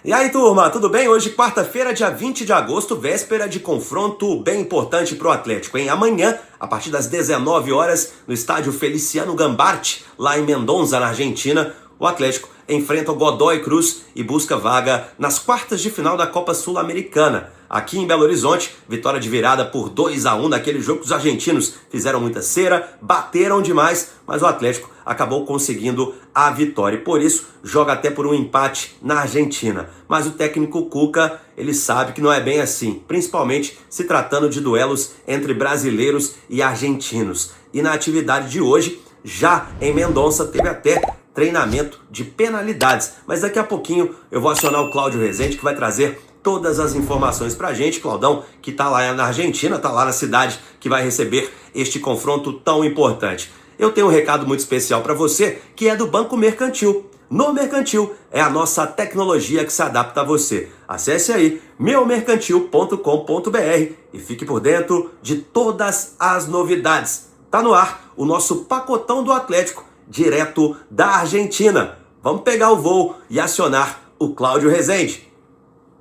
E aí, turma, tudo bem? Hoje, quarta-feira, dia 20 de agosto, véspera de confronto bem importante pro Atlético, hein? Amanhã, a partir das 19 horas, no estádio Feliciano Gambarte, lá em Mendoza, na Argentina, o Atlético enfrenta o Godoy Cruz e busca vaga nas quartas de final da Copa Sul-Americana. Aqui em Belo Horizonte, vitória de virada por 2-1 naquele jogo que os argentinos fizeram muita cera, bateram demais, mas o Atlético acabou conseguindo a vitória e por isso joga até por um empate na Argentina. Mas o técnico Cuca, ele sabe que não é bem assim, principalmente se tratando de duelos entre brasileiros e argentinos. E na atividade de hoje, já em Mendonça, teve até treinamento de penalidades. Mas daqui a pouquinho eu vou acionar o Cláudio Rezende, que vai trazer todas as informações pra gente. Claudão, que tá lá na Argentina, tá lá na cidade que vai receber este confronto tão importante. Eu tenho um recado muito especial para você, que é do Banco Mercantil. No Mercantil é a nossa tecnologia que se adapta a você. Acesse aí meumercantil.com.br e fique por dentro de todas as novidades. Tá no ar o nosso pacotão do Atlético, direto da Argentina. Vamos pegar o voo e acionar o Cláudio Rezende.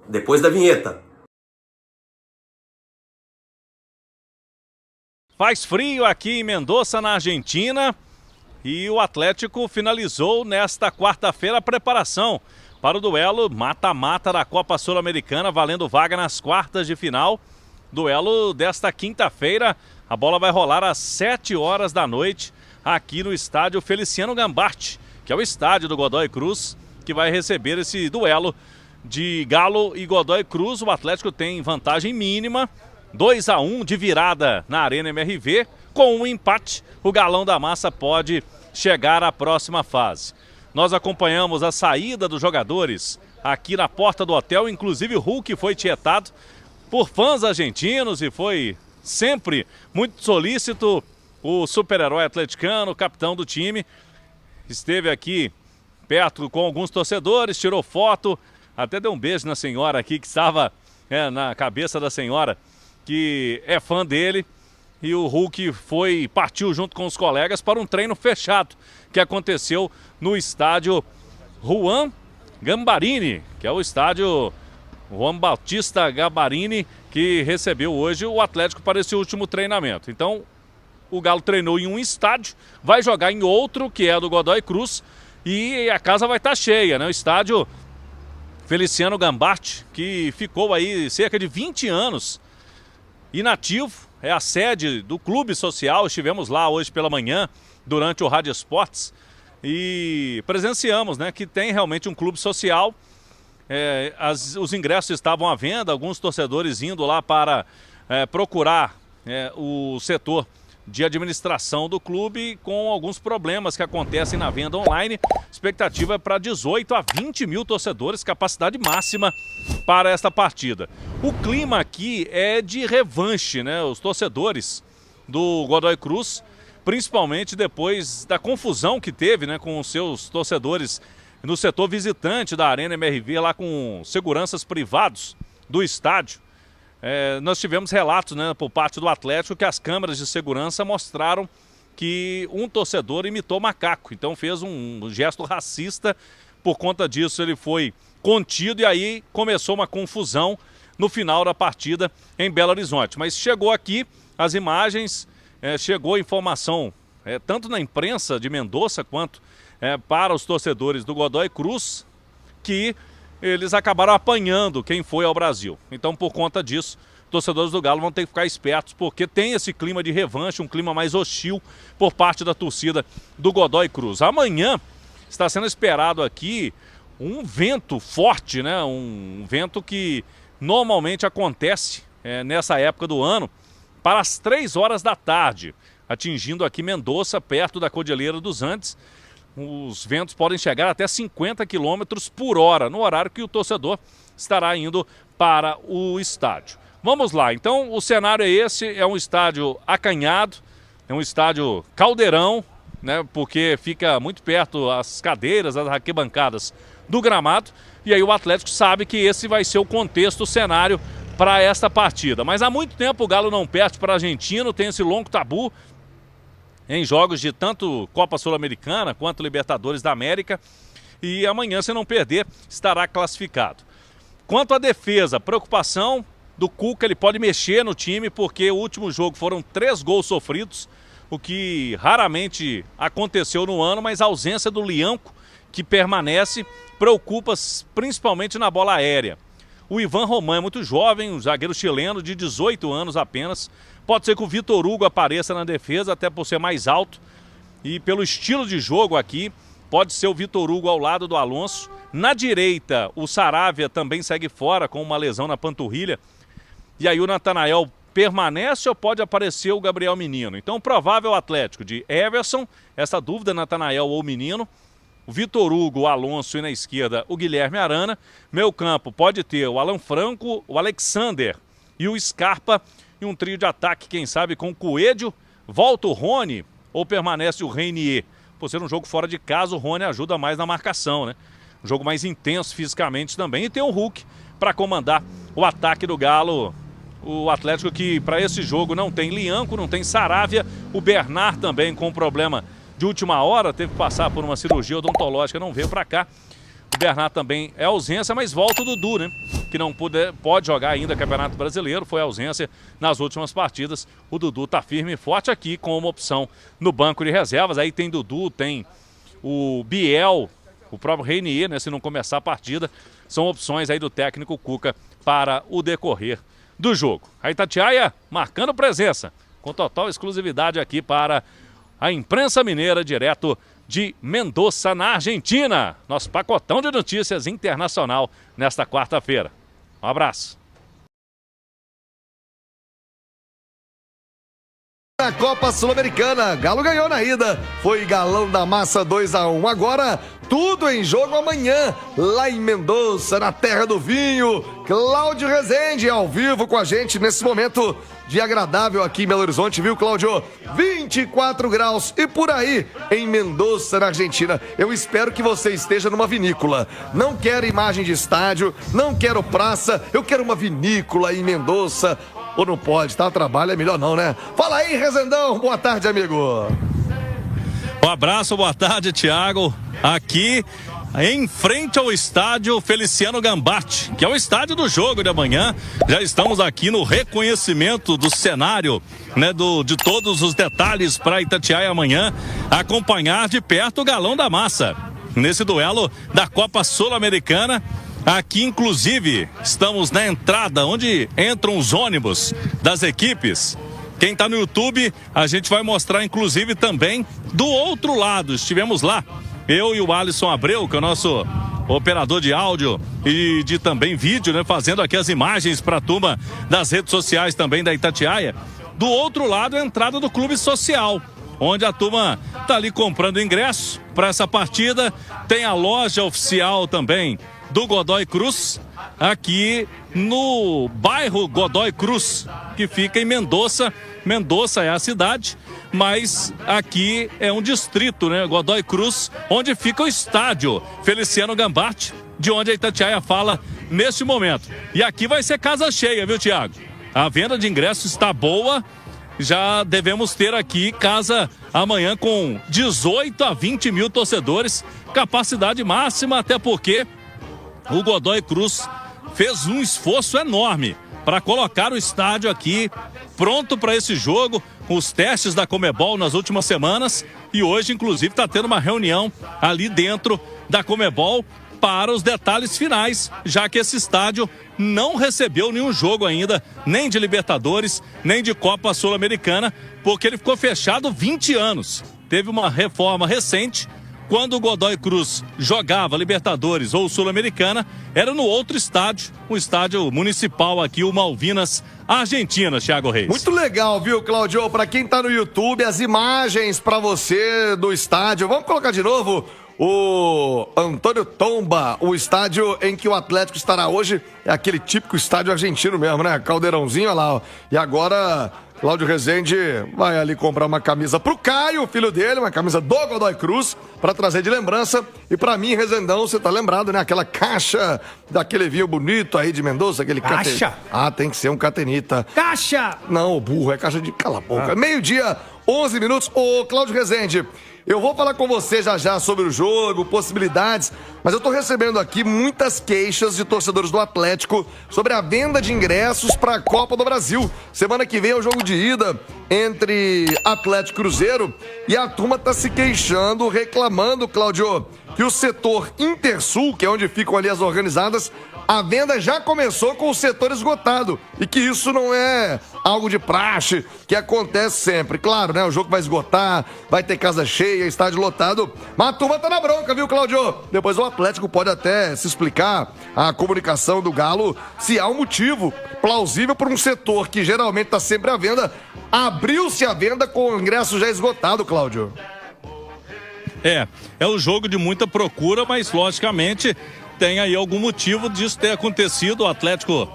Depois da vinheta. Faz frio aqui em Mendoza, na Argentina, e o Atlético finalizou nesta quarta-feira a preparação para o duelo mata-mata da Copa Sul-Americana, valendo vaga nas quartas de final. Duelo desta quinta-feira, a bola vai rolar às 7 horas da noite aqui no estádio Feliciano Gambarte, que é o estádio do Godoy Cruz, que vai receber esse duelo de Galo e Godoy Cruz. O Atlético tem vantagem mínima, 2-1 de virada na Arena MRV. Com um empate, o Galão da Massa pode chegar à próxima fase. Nós acompanhamos a saída dos jogadores aqui na porta do hotel, inclusive o Hulk foi tietado por fãs argentinos e foi sempre muito solícito. O super-herói atleticano, capitão do time, esteve aqui perto com alguns torcedores, tirou foto, até deu um beijo na senhora aqui que estava na cabeça da senhora, que é fã dele. E o Hulk partiu junto com os colegas para um treino fechado que aconteceu no estádio Juan Gambarini, que é o estádio Juan Bautista Gambarini, que recebeu hoje o Atlético para esse último treinamento. Então, o Galo treinou em um estádio, vai jogar em outro, que é do Godoy Cruz, e a casa vai estar cheia, né? O estádio Feliciano Gambarte, que ficou aí cerca de 20 anos inativo, é a sede do Clube Social. Estivemos lá hoje pela manhã, durante o Rádio Esportes, e presenciamos, né, que tem realmente um clube social. Os ingressos estavam à venda, alguns torcedores indo lá para procurar o setor de administração do clube, com alguns problemas que acontecem na venda online. Expectativa é para 18 a 20 mil torcedores, capacidade máxima para esta partida. O clima aqui é de revanche, né? Os torcedores do Godoy Cruz, principalmente depois da confusão que teve, né, com os seus torcedores no setor visitante da Arena MRV, lá com seguranças privados do estádio. Nós tivemos relatos, né, por parte do Atlético, que as câmeras de segurança mostraram que um torcedor imitou macaco, então fez um gesto racista. Por conta disso ele foi contido e aí começou uma confusão no final da partida em Belo Horizonte. Mas chegou aqui as imagens, chegou a informação tanto na imprensa de Mendoza quanto para os torcedores do Godoy Cruz, que eles acabaram apanhando quem foi ao Brasil. Então, por conta disso, torcedores do Galo vão ter que ficar espertos, porque tem esse clima de revanche, um clima mais hostil por parte da torcida do Godoy Cruz. Amanhã está sendo esperado aqui um vento forte, né? Um vento que normalmente acontece nessa época do ano, para as 3 horas da tarde, atingindo aqui Mendoza, perto da Cordilheira dos Andes. Os ventos podem chegar até 50 km por hora, no horário que o torcedor estará indo para o estádio. Vamos lá, então o cenário é esse, é um estádio acanhado, é um estádio caldeirão, né, porque fica muito perto as cadeiras, as arquibancadas do gramado, e aí o Atlético sabe que esse vai ser o contexto, o cenário para esta partida. Mas há muito tempo o Galo não perde para o Argentino, tem esse longo tabu em jogos de tanto Copa Sul-Americana quanto Libertadores da América. E amanhã, se não perder, estará classificado. Quanto à defesa, preocupação do Cuca, ele pode mexer no time, porque o último jogo foram 3 gols sofridos, o que raramente aconteceu no ano, mas a ausência do Lianco, que permanece, preocupa principalmente na bola aérea. O Ivan Román é muito jovem, um zagueiro chileno de 18 anos apenas. Pode ser que o Vitor Hugo apareça na defesa, até por ser mais alto. E pelo estilo de jogo aqui, pode ser o Vitor Hugo ao lado do Alonso. Na direita, o Saravia também segue fora com uma lesão na panturrilha. E aí o Natanael permanece ou pode aparecer o Gabriel Menino? Então o provável Atlético de Everson, essa dúvida, Natanael ou Menino. O Vitor Hugo, o Alonso e na esquerda o Guilherme Arana. Meio campo pode ter o Alan Franco, o Alexander e o Scarpa. E um trio de ataque, quem sabe, com o Coelho. Volta o Rony ou permanece o Reinier? Por ser um jogo fora de casa, o Rony ajuda mais na marcação, né? Um jogo mais intenso fisicamente também. E tem o Hulk para comandar o ataque do Galo. O Atlético que para esse jogo não tem Lianco, não tem Saravia. O Bernard também com problema de última hora, teve que passar por uma cirurgia odontológica, não veio para cá. O Bernard também é ausência, mas volta o Dudu, né? Que não pode jogar ainda Campeonato Brasileiro, foi ausência nas últimas partidas. O Dudu tá firme e forte aqui com uma opção no banco de reservas. Aí tem Dudu, tem o Biel, o próprio Reinier, né? Se não começar a partida, são opções aí do técnico Cuca para o decorrer do jogo. A Itatiaia marcando presença, com total exclusividade aqui para a imprensa mineira, direto de Mendoza, na Argentina. Nosso pacotão de notícias internacional nesta quarta-feira. Um abraço. Na Copa Sul-Americana, Galo ganhou na ida, foi Galão da Massa 2-1. Agora, tudo em jogo amanhã, lá em Mendoza, na terra do vinho. Cláudio Rezende, ao vivo com a gente nesse momento de agradável aqui em Belo Horizonte, viu, Cláudio? 24 graus e por aí em Mendoza, na Argentina. Eu espero que você esteja numa vinícola. Não quero imagem de estádio, não quero praça, eu quero uma vinícola em Mendoza. Ou não pode, tá? O trabalho é melhor não, né? Fala aí, Rezendão. Boa tarde, amigo. Um abraço, boa tarde, Thiago. Aqui em frente ao estádio Feliciano Gambatti, que é o estádio do jogo de amanhã. Já estamos aqui no reconhecimento do cenário, né, de todos os detalhes para Itatiaia amanhã, acompanhar de perto o Galão da Massa nesse duelo da Copa Sul-Americana. Aqui, inclusive, estamos na entrada onde entram os ônibus das equipes. Quem está no YouTube, a gente vai mostrar, inclusive, também do outro lado. Estivemos lá, eu e o Alisson Abreu, que é o nosso operador de áudio e de também vídeo, né? Fazendo aqui as imagens para a turma das redes sociais também da Itatiaia. Do outro lado, a entrada do Clube Social, onde a turma está ali comprando ingresso para essa partida. Tem a loja oficial também do Godoy Cruz, aqui no bairro Godoy Cruz, que fica em Mendoza. Mendoza é a cidade, mas aqui é um distrito, né? Godoy Cruz, onde fica o estádio Feliciano Gambatti, de onde a Itatiaia fala neste momento. E aqui vai ser casa cheia, viu, Thiago? A venda de ingressos está boa, já devemos ter aqui casa amanhã com 18 a 20 mil torcedores, capacidade máxima, até porque o Godoy Cruz fez um esforço enorme para colocar o estádio aqui pronto para esse jogo, com os testes da Conmebol nas últimas semanas, e hoje, inclusive, está tendo uma reunião ali dentro da Conmebol para os detalhes finais, já que esse estádio não recebeu nenhum jogo ainda, nem de Libertadores, nem de Copa Sul-Americana, porque ele ficou fechado 20 anos. Teve uma reforma recente. Quando o Godoy Cruz jogava Libertadores ou Sul-Americana, era no outro estádio, o estádio municipal aqui, o Malvinas Argentinas, Thiago Reis. Muito legal, viu, Cláudio? Para quem tá no YouTube, as imagens para você do estádio. Vamos colocar de novo o Antônio Tomba, o estádio em que o Atlético estará hoje. É aquele típico estádio argentino mesmo, né? Caldeirãozinho, olha lá, ó. E agora Cláudio Rezende vai ali comprar uma camisa pro Caio, filho dele, uma camisa do Godoy Cruz, pra trazer de lembrança. E pra mim, Rezendão, você tá lembrado, né? Aquela caixa daquele vinho bonito aí de Mendoza, aquele caixa. Ah, tem que ser um catenita. Caixa! Não, burro, é caixa de... Cala a boca. Meio-dia, 11 minutos. Ô, Cláudio Rezende, eu vou falar com você já sobre o jogo, possibilidades, mas eu tô recebendo aqui muitas queixas de torcedores do Atlético sobre a venda de ingressos para a Copa do Brasil. Semana que vem é o jogo de ida entre Atlético e Cruzeiro e a turma tá se queixando, reclamando, Cláudio, que o setor Intersul, que é onde ficam ali as organizadas, a venda já começou com o setor esgotado e que isso não é algo de praxe que acontece sempre. Claro, né? O jogo vai esgotar, vai ter casa cheia, estádio lotado, mas a turma tá na bronca, viu, Cláudio? Depois o Atlético pode até se explicar a comunicação do Galo se há um motivo plausível para um setor que geralmente tá sempre à venda. Abriu-se a venda com o ingresso já esgotado, Cláudio. É um jogo de muita procura, mas logicamente tem aí algum motivo disso ter acontecido. O Atlético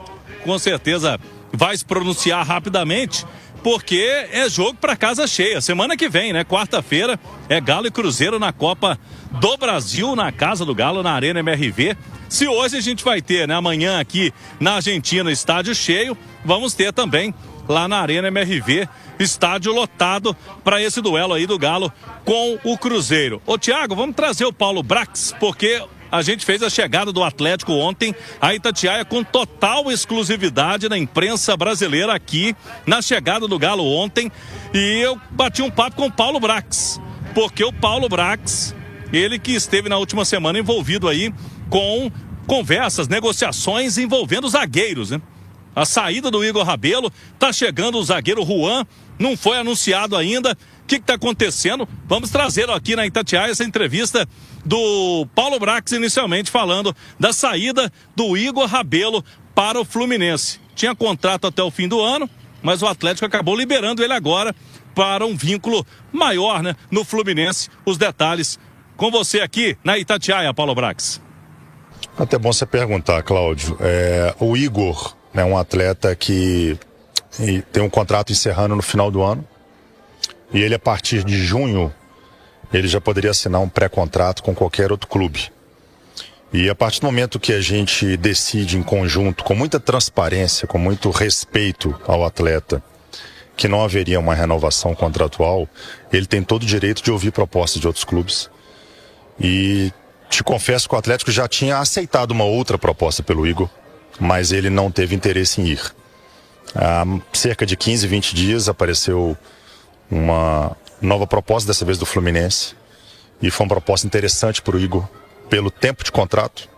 com certeza vai se pronunciar rapidamente, porque é jogo para casa cheia. Semana que vem, né? Quarta-feira é Galo e Cruzeiro na Copa do Brasil, na casa do Galo, na Arena MRV. Se hoje a gente vai ter, né, amanhã aqui na Argentina, estádio cheio, vamos ter também lá na Arena MRV, estádio lotado para esse duelo aí do Galo com o Cruzeiro. Ô Thiago, vamos trazer o Paulo Brax, porque a gente fez a chegada do Atlético ontem a Itatiaia com total exclusividade na imprensa brasileira aqui na chegada do Galo ontem, e eu bati um papo com o Paulo Brax, porque o Paulo Brax, ele que esteve na última semana envolvido aí com conversas, negociações envolvendo zagueiros, né? A saída do Igor Rabelo, tá chegando o zagueiro Juan, não foi anunciado ainda. O que está acontecendo? Vamos trazer aqui na Itatiaia essa entrevista do Paulo Brax, inicialmente falando da saída do Igor Rabelo para o Fluminense. Tinha contrato até o fim do ano, mas o Atlético acabou liberando ele agora para um vínculo maior, né, no Fluminense. Os detalhes com você aqui na Itatiaia, Paulo Brax. Até bom você perguntar, Cláudio. O Igor é um atleta que tem um contrato encerrando no final do ano. E ele, a partir de junho, ele já poderia assinar um pré-contrato com qualquer outro clube. E a partir do momento que a gente decide em conjunto, com muita transparência, com muito respeito ao atleta, que não haveria uma renovação contratual, ele tem todo o direito de ouvir propostas de outros clubes. E te confesso que o Atlético já tinha aceitado uma outra proposta pelo Igor, mas ele não teve interesse em ir. Há cerca de 15, 20 dias apareceu uma nova proposta, dessa vez do Fluminense, e foi uma proposta interessante para o Igor, pelo tempo de contrato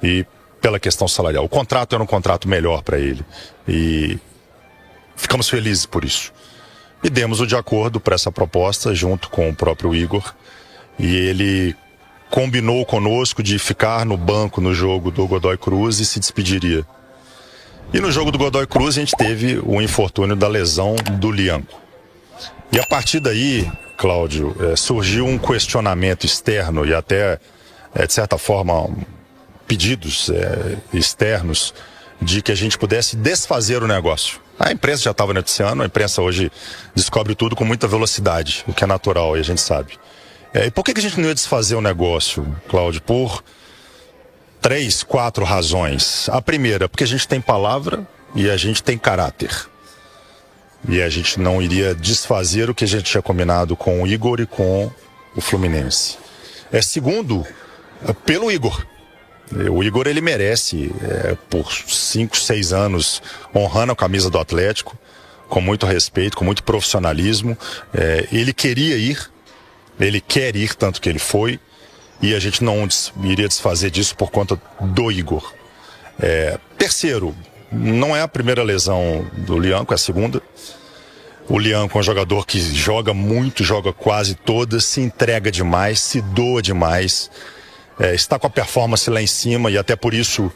e pela questão salarial. O contrato era um contrato melhor para ele e ficamos felizes por isso. E demos o de acordo para essa proposta junto com o próprio Igor, e ele combinou conosco de ficar no banco no jogo do Godoy Cruz e se despediria. E no jogo do Godoy Cruz a gente teve o infortúnio da lesão do Lianco. E a partir daí, Cláudio, surgiu um questionamento externo e até, de certa forma, pedidos externos de que a gente pudesse desfazer o negócio. A imprensa já estava noticiando, a imprensa hoje descobre tudo com muita velocidade, o que é natural e a gente sabe. E por que a gente não ia desfazer o negócio, Cláudio? Por 3, 4 razões. A primeira, porque a gente tem palavra e a gente tem caráter. E a gente não iria desfazer o que a gente tinha combinado com o Igor e com o Fluminense. Segundo, pelo Igor. O Igor, ele merece, por 5, 6 anos, honrando a camisa do Atlético, com muito respeito, com muito profissionalismo. Ele queria ir, ele quer ir, tanto que ele foi, e a gente não iria desfazer disso por conta do Igor. Terceiro, não é a primeira lesão do Lianco, é a segunda. O Lianco é um jogador que joga muito, joga quase todas, se entrega demais, se doa demais, está com a performance lá em cima e até por isso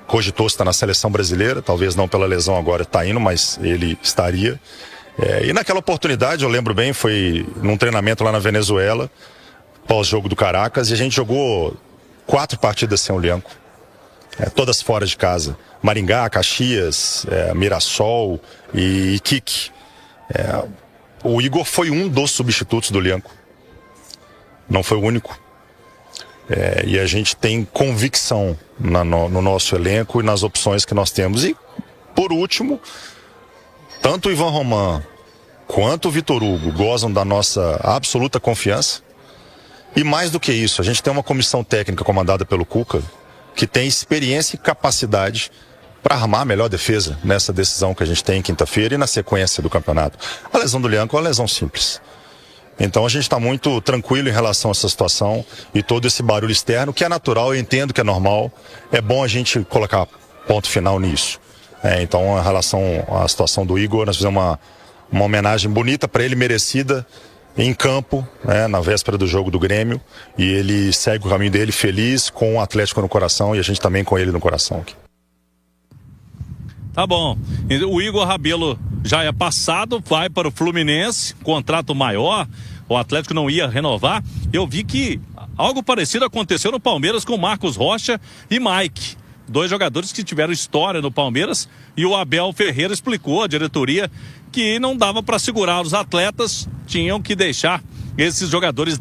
cogitou estar na seleção brasileira, talvez não pela lesão agora está indo, mas ele estaria. E naquela oportunidade, eu lembro bem, foi num treinamento lá na Venezuela, pós-jogo do Caracas, e a gente jogou 4 partidas sem o Lianco. Todas fora de casa. Maringá, Caxias, Mirassol e Iquique. O Igor foi um dos substitutos do Lianco. Não foi o único. E a gente tem convicção no nosso elenco e nas opções que nós temos. E, por último, tanto o Ivan Roman quanto o Vitor Hugo gozam da nossa absoluta confiança. E mais do que isso, a gente tem uma comissão técnica comandada pelo Cuca, que tem experiência e capacidade para armar a melhor defesa nessa decisão que a gente tem em quinta-feira e na sequência do campeonato. A lesão do Lianco é uma lesão simples. Então a gente está muito tranquilo em relação a essa situação e todo esse barulho externo, que é natural, eu entendo que é normal. É bom a gente colocar ponto final nisso. Então, em relação à situação do Igor, nós fizemos uma homenagem bonita para ele, merecida, em campo, na véspera do jogo do Grêmio. E ele segue o caminho dele feliz, com o Atlético no coração e a gente também com ele no coração aqui. Tá bom. O Igor Rabelo já é passado, vai para o Fluminense, contrato maior, o Atlético não ia renovar. Eu vi que algo parecido aconteceu no Palmeiras com Marcos Rocha e Mike. 2 jogadores que tiveram história no Palmeiras, e o Abel Ferreira explicou à diretoria que não dava para segurar os atletas, tinham que deixar esses jogadores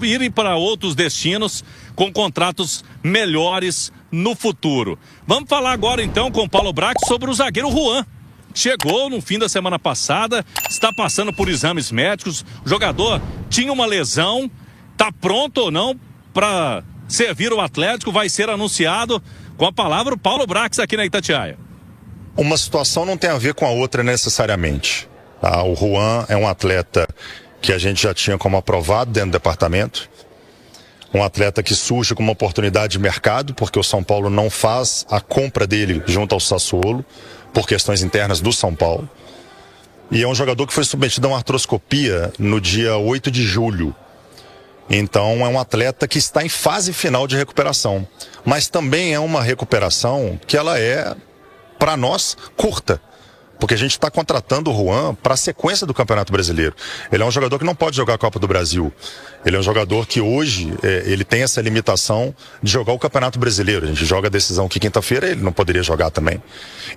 irem para outros destinos com contratos melhores no futuro. Vamos falar agora então com o Paulo Brax sobre o zagueiro Juan. Chegou no fim da semana passada, está passando por exames médicos, o jogador tinha uma lesão, está pronto ou não para servir o Atlético, vai ser anunciado. Com a palavra o Paulo Brax aqui na Itatiaia. Uma situação não tem a ver com a outra necessariamente. Tá? O Juan é um atleta que a gente já tinha como aprovado dentro do departamento. Um atleta que surge com uma oportunidade de mercado, porque o São Paulo não faz a compra dele junto ao Sassuolo, por questões internas do São Paulo. E é um jogador que foi submetido a uma artroscopia no dia 8 de julho. Então é um atleta que está em fase final de recuperação. Mas também é uma recuperação que ela é, para nós, curta. Porque a gente está contratando o Juan para a sequência do Campeonato Brasileiro. Ele é um jogador que não pode jogar a Copa do Brasil. Ele é um jogador que hoje ele tem essa limitação de jogar o Campeonato Brasileiro. A gente joga a decisão que quinta-feira ele não poderia jogar também.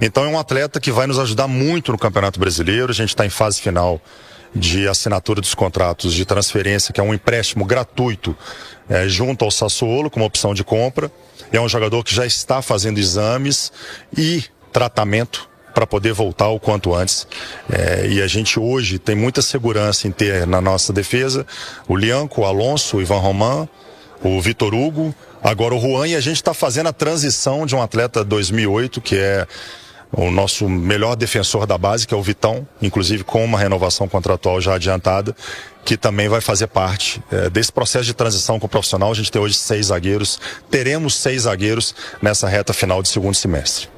Então é um atleta que vai nos ajudar muito no Campeonato Brasileiro. A gente está em fase final de assinatura dos contratos de transferência, que é um empréstimo gratuito junto ao Sassuolo, como opção de compra. É um jogador que já está fazendo exames e tratamento para poder voltar o quanto antes. E a gente hoje tem muita segurança em ter na nossa defesa o Lianco, o Alonso, o Ivan Roman, o Vitor Hugo, agora o Juan, e a gente está fazendo a transição de um atleta 2008, que é o nosso melhor defensor da base, que é o Vitão, inclusive com uma renovação contratual já adiantada, que também vai fazer parte desse processo de transição com o profissional. A gente tem hoje 6 zagueiros, teremos 6 zagueiros nessa reta final de segundo semestre.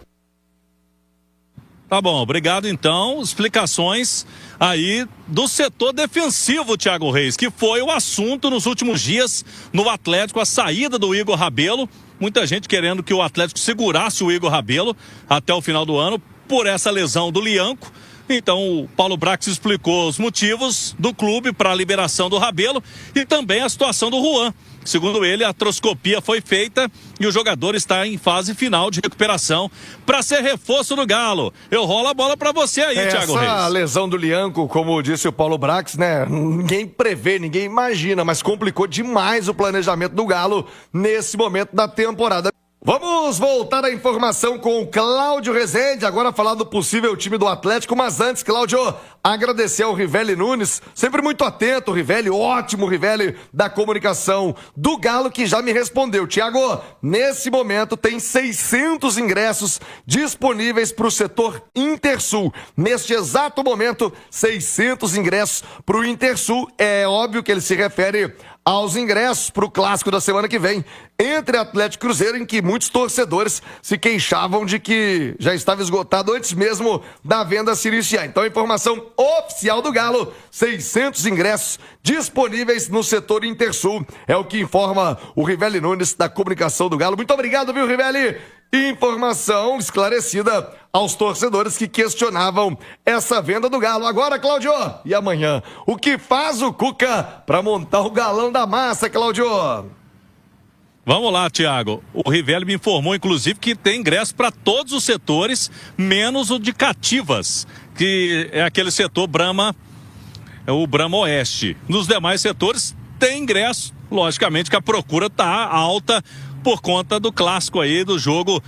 Tá bom, obrigado então. Explicações aí do setor defensivo, Thiago Reis, que foi o assunto nos últimos dias no Atlético, a saída do Igor Rabelo. Muita gente querendo que o Atlético segurasse o Igor Rabelo até o final do ano por essa lesão do Lianco. Então o Paulo Brax explicou os motivos do clube para a liberação do Rabelo e também a situação do Juan. Segundo ele, a artroscopia foi feita e o jogador está em fase final de recuperação para ser reforço do Galo. Eu rolo a bola para você aí, Thiago Reis. Essa lesão do Lianco, como disse o Paulo Brax, né? Ninguém prevê, ninguém imagina, mas complicou demais o planejamento do Galo nesse momento da temporada. Vamos voltar à informação com o Cláudio Rezende, agora falar do possível time do Atlético, mas antes, Cláudio, agradecer ao Rivelli Nunes, sempre muito atento, o Rivelli, ótimo Rivelli da comunicação do Galo, que já me respondeu. Thiago, nesse momento tem 600 ingressos disponíveis para o setor Intersul. Neste exato momento, 600 ingressos para o Intersul. É óbvio que ele se refere aos ingressos para o clássico da semana que vem entre Atlético e Cruzeiro, em que muitos torcedores se queixavam de que já estava esgotado antes mesmo da venda se iniciar. Então, a informação oficial do Galo, 600 ingressos disponíveis no setor Intersul, é o que informa o Rivelli Nunes da comunicação do Galo. Muito obrigado, viu, Rivelli? Informação esclarecida aos torcedores que questionavam essa venda do Galo. Agora, Cláudio, e amanhã? O que faz o Cuca para montar o galão da massa, Cláudio? Vamos lá, Thiago. O Rivelli me informou, inclusive, que tem ingresso para todos os setores, menos o de cativas, que é aquele setor Brahma, o Brahma Oeste. Nos demais setores tem ingresso, logicamente que a procura está alta por conta do clássico aí, do jogo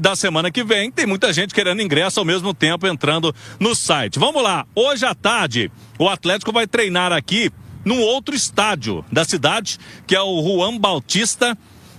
da semana que vem. Tem muita gente querendo ingresso ao mesmo tempo entrando no site. Vamos lá, hoje à tarde o Atlético vai treinar aqui num outro estádio da cidade, que é o Juan Bautista.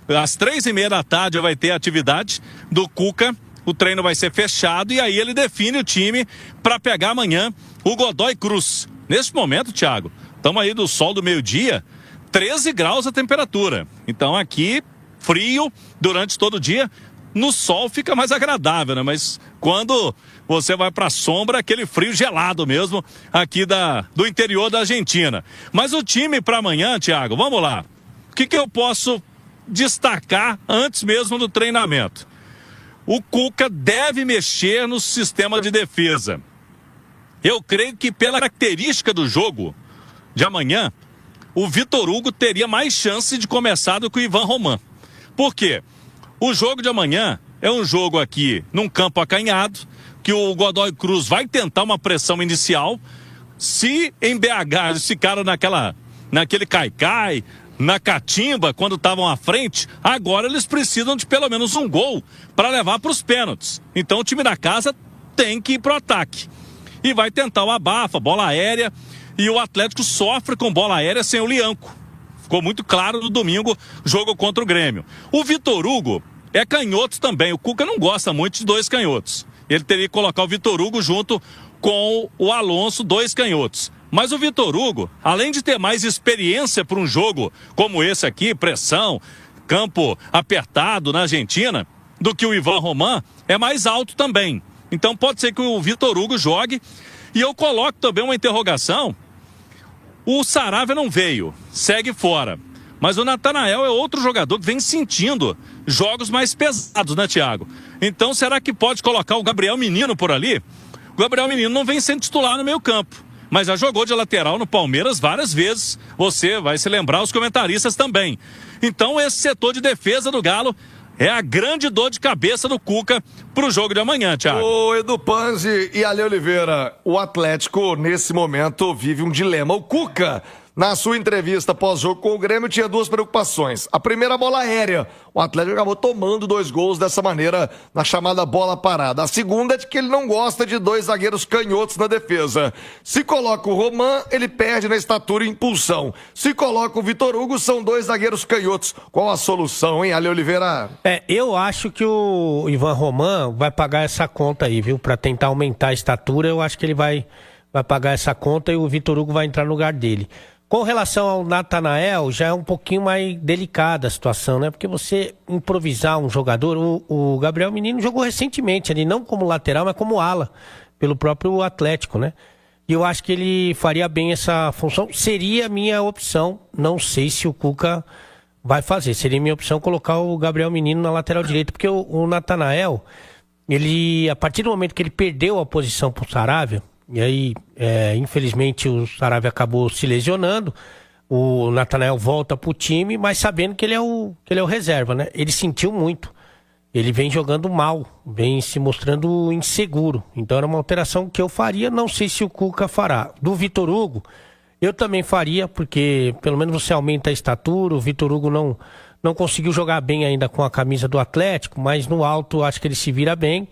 Às 3h30 da tarde vai ter a atividade do Cuca. O treino vai ser fechado e aí ele define o time para pegar amanhã o Godoy Cruz. Nesse momento, Thiago, estamos aí do sol do meio-dia, 13 graus a temperatura. Então aqui, frio durante todo o dia. No sol fica mais agradável, né? Mas quando você vai para a sombra, aquele frio gelado mesmo aqui do interior da Argentina. Mas o time para amanhã, Thiago, vamos lá. O que eu posso destacar antes mesmo do treinamento? O Cuca deve mexer no sistema de defesa. Eu creio que pela característica do jogo de amanhã, o Vitor Hugo teria mais chance de começar do que o Ivan Roman. Por quê? O jogo de amanhã é um jogo aqui num campo acanhado, que o Godoy Cruz vai tentar uma pressão inicial. Se em BH eles ficaram naquele caicai, na catimba, quando estavam à frente, agora eles precisam de pelo menos um gol para levar para os pênaltis. Então o time da casa tem que ir para o ataque. E vai tentar o abafa, bola aérea, e o Atlético sofre com bola aérea sem o Lianco. Ficou muito claro no domingo, jogo contra o Grêmio. O Vitor Hugo é canhoto também. O Cuca não gosta muito de dois canhotos. Ele teria que colocar o Vitor Hugo junto com o Alonso, dois canhotos. Mas o Vitor Hugo, além de ter mais experiência para um jogo como esse aqui, pressão, campo apertado na Argentina, do que o Ivan Roman, é mais alto também. Então pode ser que o Vitor Hugo jogue. E eu coloco também uma interrogação. O Saravia não veio, segue fora. Mas o Natanael é outro jogador que vem sentindo jogos mais pesados, né, Thiago? Então, será que pode colocar o Gabriel Menino por ali? O Gabriel Menino não vem sendo titular no meio campo, mas já jogou de lateral no Palmeiras várias vezes. Você vai se lembrar, os comentaristas também. Então, esse setor de defesa do Galo é a grande dor de cabeça do Cuca pro jogo de amanhã, Thiago. Ô, Edu Panzi e Ale Oliveira, o Atlético, nesse momento, vive um dilema. O Cuca, na sua entrevista pós-jogo com o Grêmio, tinha duas preocupações. A primeira, a bola aérea. O Atlético acabou tomando 2 gols dessa maneira, na chamada bola parada. A segunda é de que ele não gosta de 2 zagueiros canhotos na defesa. Se coloca o Roman, ele perde na estatura e impulsão. Se coloca o Vitor Hugo, são 2 zagueiros canhotos. Qual a solução, hein, Ale Oliveira? Eu acho que o Ivan Roman vai pagar essa conta aí, viu? Pra tentar aumentar a estatura, eu acho que ele vai pagar essa conta e o Vitor Hugo vai entrar no lugar dele. Com relação ao Natanael, já é um pouquinho mais delicada a situação, né? Porque você improvisar um jogador, o Gabriel Menino jogou recentemente ali, não como lateral, mas como ala, pelo próprio Atlético, né? E eu acho que ele faria bem essa função. Seria a minha opção, não sei se o Cuca vai fazer. Seria a minha opção colocar o Gabriel Menino na lateral direita, porque o Natanael, ele, a partir do momento que ele perdeu a posição pro Saravia, e aí, infelizmente, o Saravia acabou se lesionando. O Natanael volta pro time, mas sabendo que ele é o reserva, né? Ele sentiu muito. Ele vem jogando mal, vem se mostrando inseguro. Então era uma alteração que eu faria, não sei se o Cuca fará. Do Vitor Hugo, eu também faria, porque pelo menos você aumenta a estatura. O Vitor Hugo não conseguiu jogar bem ainda com a camisa do Atlético, mas no alto acho que ele se vira bem.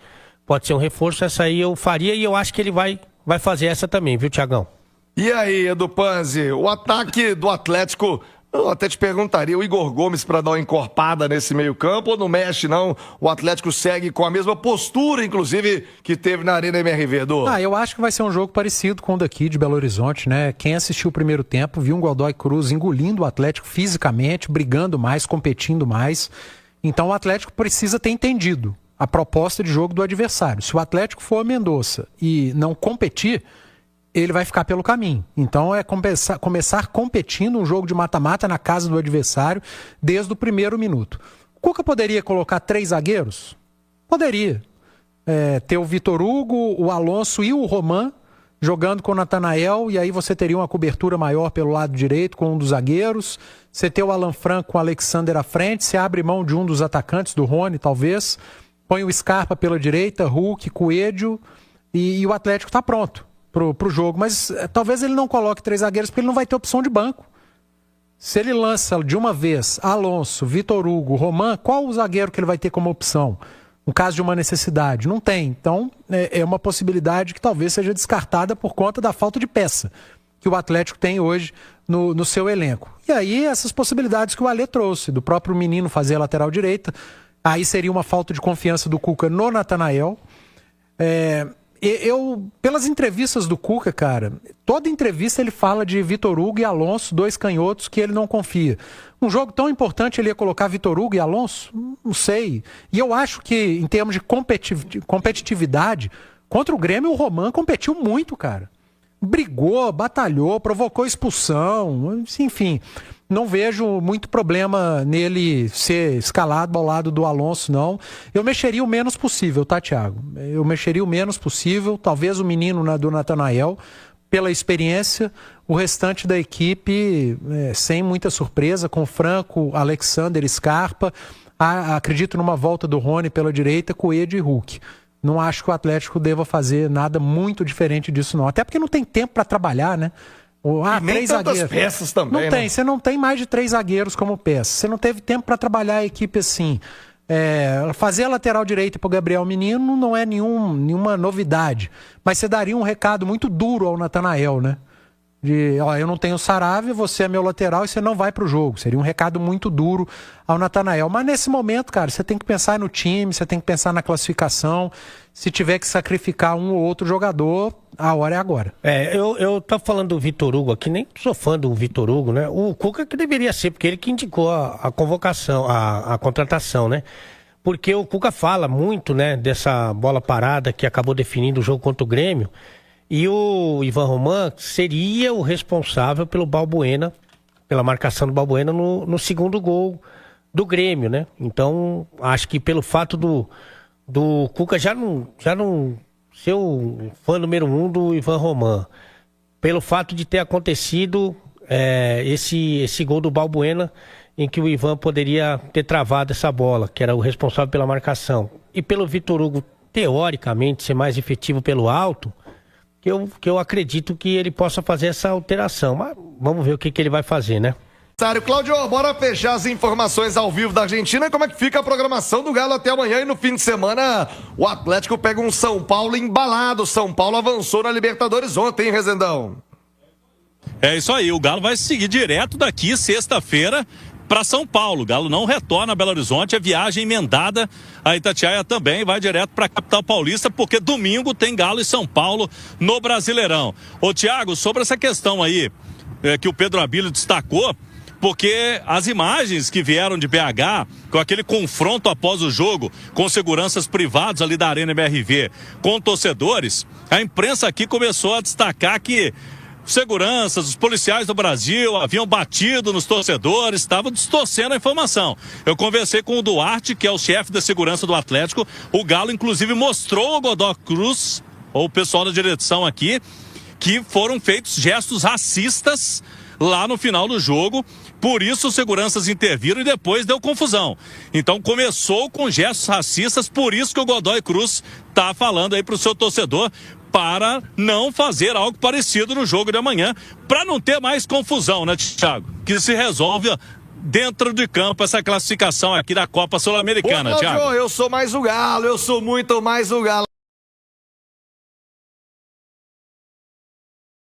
Pode ser um reforço, essa aí eu faria e eu acho que ele vai fazer essa também, viu, Thiagão? E aí, Edu Panzi, o ataque do Atlético, eu até te perguntaria, o Igor Gomes para dar uma encorpada nesse meio campo ou não mexe não? O Atlético segue com a mesma postura, inclusive, que teve na Arena MRV, Edu? Eu acho que vai ser um jogo parecido com o daqui de Belo Horizonte, né? Quem assistiu o primeiro tempo viu um Godoy Cruz engolindo o Atlético fisicamente, brigando mais, competindo mais. Então o Atlético precisa ter entendido a proposta de jogo do adversário. Se o Atlético for a Mendonça e não competir, ele vai ficar pelo caminho. Então é começar competindo um jogo de mata-mata na casa do adversário desde o primeiro minuto. O Cuca poderia colocar 3 zagueiros? Poderia. Ter o Vitor Hugo, o Alonso e o Roman jogando com o Natanael, e aí você teria uma cobertura maior pelo lado direito com um dos zagueiros. Você ter o Alan Franco com o Alexander à frente, você abre mão de um dos atacantes, do Rony, talvez. Põe o Scarpa pela direita, Hulk, Coelho, e o Atlético está pronto pro jogo. Mas talvez ele não coloque 3 zagueiros, porque ele não vai ter opção de banco. Se ele lança de uma vez Alonso, Vitor Hugo, Roman, qual o zagueiro que ele vai ter como opção? No caso de uma necessidade? Não tem. Então, é uma possibilidade que talvez seja descartada por conta da falta de peça. que o Atlético tem hoje no seu elenco. E aí essas possibilidades que o Alê trouxe, do próprio menino fazer a lateral direita, aí seria uma falta de confiança do Cuca no Natanael. Pelas entrevistas do Cuca, cara, toda entrevista ele fala de Vitor Hugo e Alonso, 2 canhotos que ele não confia. Um jogo tão importante ele ia colocar Vitor Hugo e Alonso? Não sei. E eu acho que, em termos de competitividade, contra o Grêmio, o Roman competiu muito, cara. Brigou, batalhou, provocou expulsão, enfim. Não vejo muito problema nele ser escalado ao lado do Alonso, não. Eu mexeria o menos possível, tá, Thiago? Eu mexeria o menos possível. Talvez o menino do Natanael, pela experiência. O restante da equipe, sem muita surpresa, com Franco, Alexander, Scarpa. Acredito numa volta do Rony pela direita, Coelho e Hulk. Não acho que o Atlético deva fazer nada muito diferente disso, não. Até porque não tem tempo para trabalhar, né? Nem 3 tantas zagueiros. peças também, não tem, né? você não tem mais de 3 zagueiros como peça. Você não teve tempo para trabalhar a equipe assim. Fazer a lateral direita para o Gabriel Menino não é nenhuma novidade. Mas você daria um recado muito duro ao Natanael, né? Eu não tenho Saravia, você é meu lateral e você não vai pro jogo. Seria um recado muito duro ao Natanael. Mas nesse momento, cara, você tem que pensar no time, você tem que pensar na classificação. Se tiver que sacrificar um ou outro jogador, a hora é agora. Eu tô falando do Vitor Hugo aqui, nem sou fã do Vitor Hugo, né? O Cuca que deveria ser, porque ele que indicou a convocação, a contratação, né? Porque o Cuca fala muito, né, dessa bola parada que acabou definindo o jogo contra o Grêmio. E o Ivan Roman seria o responsável pelo Balbuena, pela marcação do Balbuena no segundo gol do Grêmio, né? Então, acho que pelo fato do Cuca já não ser o fã número 1 do Ivan Roman, pelo fato de ter acontecido esse gol do Balbuena, em que o Ivan poderia ter travado essa bola, que era o responsável pela marcação, e pelo Vitor Hugo, teoricamente, ser mais efetivo pelo alto, que eu acredito que ele possa fazer essa alteração. Mas vamos ver o que ele vai fazer, né? Cláudio, bora fechar as informações ao vivo da Argentina. Como é que fica a programação do Galo até amanhã? E no fim de semana, o Atlético pega um São Paulo embalado. São Paulo avançou na Libertadores ontem, hein, Rezendão? É isso aí, o Galo vai seguir direto daqui, sexta-feira, para São Paulo. O Galo não retorna a Belo Horizonte, a viagem emendada a Itatiaia também vai direto para a capital paulista, porque domingo tem Galo e São Paulo no Brasileirão. Ô Thiago, sobre essa questão aí que o Pedro Abílio destacou, porque as imagens que vieram de BH, com aquele confronto após o jogo, com seguranças privados ali da Arena MRV, com torcedores, a imprensa aqui começou a destacar que seguranças, os policiais do Brasil haviam batido nos torcedores, estavam distorcendo a informação. Eu conversei com o Duarte, que é o chefe da segurança do Atlético. O Galo, inclusive, mostrou ao Godoy Cruz, ou o pessoal da direção aqui, que foram feitos gestos racistas lá no final do jogo. Por isso, os seguranças interviram e depois deu confusão. Então, começou com gestos racistas, por isso que o Godoy Cruz está falando aí para o seu torcedor, para não fazer algo parecido no jogo de amanhã, para não ter mais confusão, né, Thiago? Que se resolve dentro de campo essa classificação aqui da Copa Sul-Americana, Thiago. Eu sou mais o Galo, eu sou muito mais o Galo.